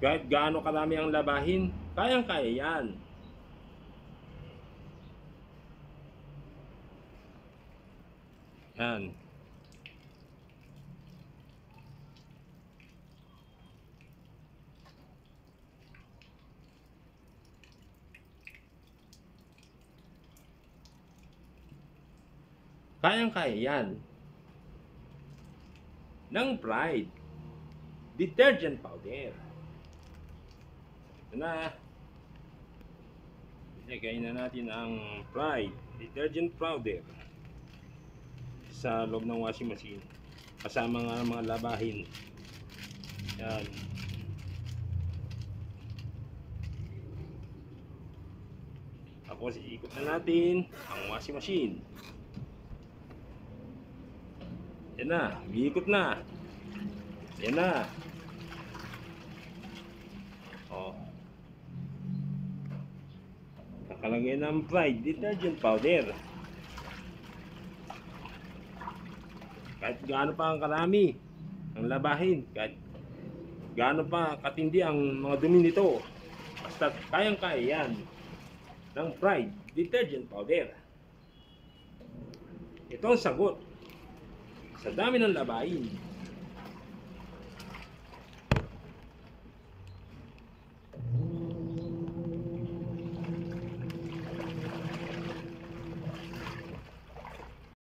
Kahit gaano karami ang labahin, kayang-kaya yan. Yan. Kayang-kaya yan. Ng Pride detergent powder. Ito na. Ilagay na natin ang Pride detergent powder sa loob ng washing machine. Kasama nga mga labahin. Yan. Tapos iikot na natin ang washing machine. Yan na, iikot na. Yan na. Oh. Nakalagay ng Pride detergent powder. Kahit gaano pa ang karami ang labahin, kahit gaano pa katindi ang mga dumi nito, basta kayang-kaya yan ng Pride detergent powder. Ito ang sagot sa dami ng labahin.